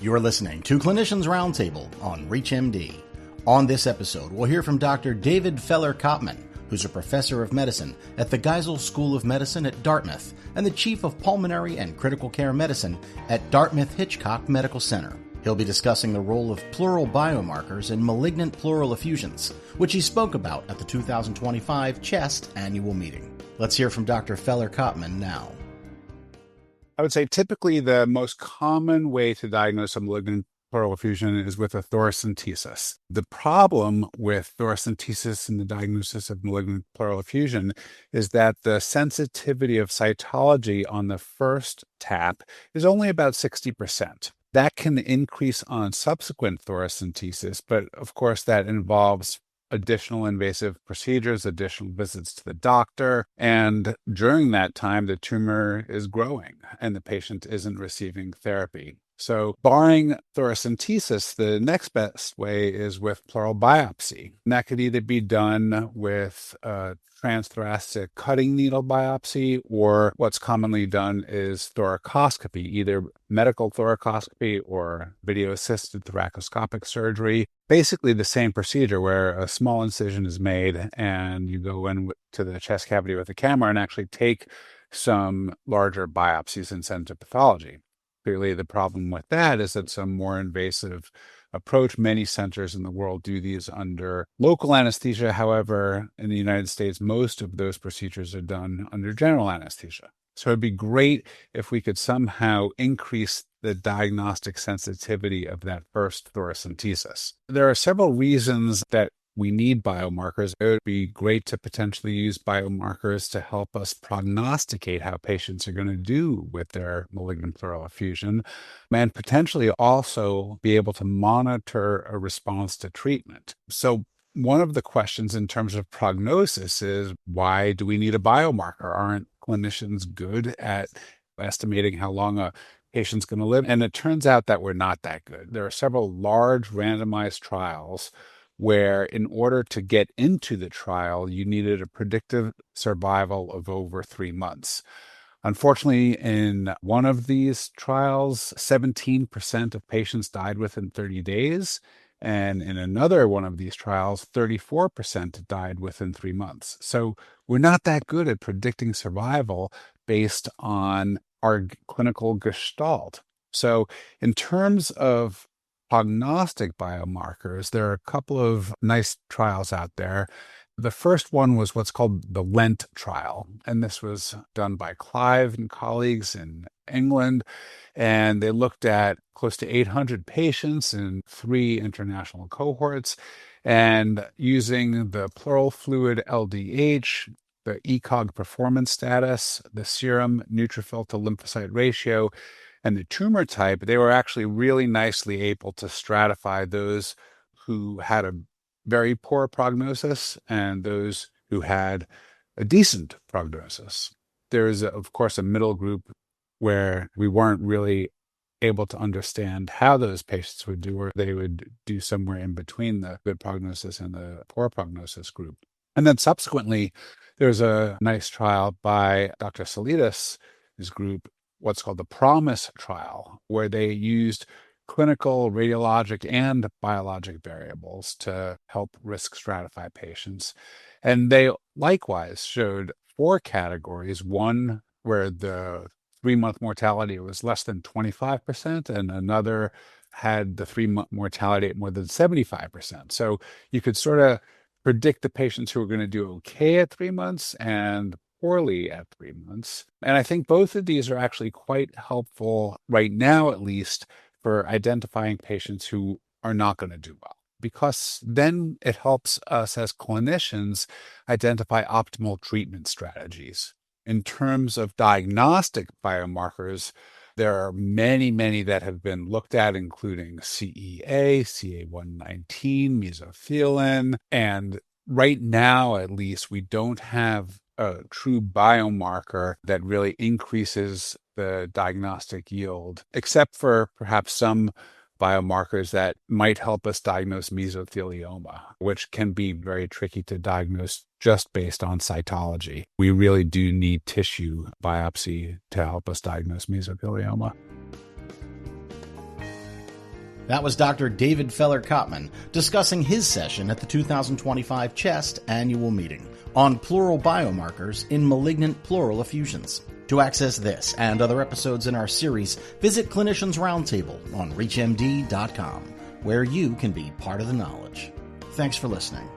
You're listening to Clinicians Roundtable on ReachMD. On this episode, we'll hear from Dr. David Feller-Kopman, who's a professor of medicine at the Geisel School of Medicine at Dartmouth and the chief of pulmonary and critical care medicine at Dartmouth-Hitchcock Medical Center. He'll be discussing the role of pleural biomarkers in malignant pleural effusions, which he spoke about at the 2025 CHEST annual meeting. Let's hear from Dr. Feller-Kopman now. I would say typically the most common way to diagnose a malignant pleural effusion is with a thoracentesis. The problem with thoracentesis in the diagnosis of malignant pleural effusion is that the sensitivity of cytology on the first tap is only about 60%. That can increase on subsequent thoracentesis, but of course that involves additional invasive procedures, additional visits to the doctor, and during that time, the tumor is growing and the patient isn't receiving therapy. So barring thoracentesis, the next best way is with pleural biopsy. And that could either be done with a transthoracic cutting needle biopsy, or what's commonly done is thoracoscopy, either medical thoracoscopy or video-assisted thoracoscopic surgery. Basically the same procedure where a small incision is made and you go in to the chest cavity with a camera and actually take some larger biopsies and send to pathology. Clearly, the problem with that is it's a more invasive approach. Many centers in the world do these under local anesthesia. However, in the United States, most of those procedures are done under general anesthesia. So it'd be great if we could somehow increase the diagnostic sensitivity of that first thoracentesis. There are several reasons that we need biomarkers. It would be great to potentially use biomarkers to help us prognosticate how patients are going to do with their malignant pleural effusion, and potentially also be able to monitor a response to treatment. So one of the questions in terms of prognosis is, why do we need a biomarker? Aren't clinicians good at estimating how long a patient's going to live? And it turns out that we're not that good. There are several large randomized trials where in order to get into the trial, you needed a predictive survival of over 3 months. Unfortunately, in one of these trials, 17% of patients died within 30 days. And in another one of these trials, 34% died within 3 months. So we're not that good at predicting survival based on our clinical gestalt. So in terms of prognostic biomarkers, there are a couple of nice trials out there. The first one was what's called the Lent trial, and this was done by Clive and colleagues in England, and they looked at close to 800 patients in 3 international cohorts, and using the pleural fluid LDH, the ECOG performance status, the serum neutrophil to lymphocyte ratio, and the tumor type, they were actually really nicely able to stratify those who had a very poor prognosis and those who had a decent prognosis. There is, of course, a middle group where we weren't really able to understand how those patients would do, or they would do somewhere in between the good prognosis and the poor prognosis group. And then subsequently, there's a nice trial by Dr. Salidas' group, what's called the PROMISE trial, where they used clinical, radiologic, and biologic variables to help risk stratify patients. And they likewise showed 4 categories, one where the 3-month mortality was less than 25%, and another had the 3-month mortality at more than 75%. So you could sort of predict the patients who were going to do okay at 3 months and poorly at 3 months. And I think both of these are actually quite helpful right now, at least, for identifying patients who are not going to do well, because then it helps us as clinicians identify optimal treatment strategies. In terms of diagnostic biomarkers, there are many, many that have been looked at, including CEA, CA119, mesothelin, and right now, at least, we don't have a true biomarker that really increases the diagnostic yield, except for perhaps some biomarkers that might help us diagnose mesothelioma, which can be very tricky to diagnose just based on cytology. We really do need tissue biopsy to help us diagnose mesothelioma. That was Dr. David Feller-Kopman discussing his session at the 2025 CHEST annual meeting on pleural biomarkers in malignant pleural effusions. To access this and other episodes in our series, visit Clinicians Roundtable on ReachMD.com, where you can be part of the knowledge. Thanks for listening.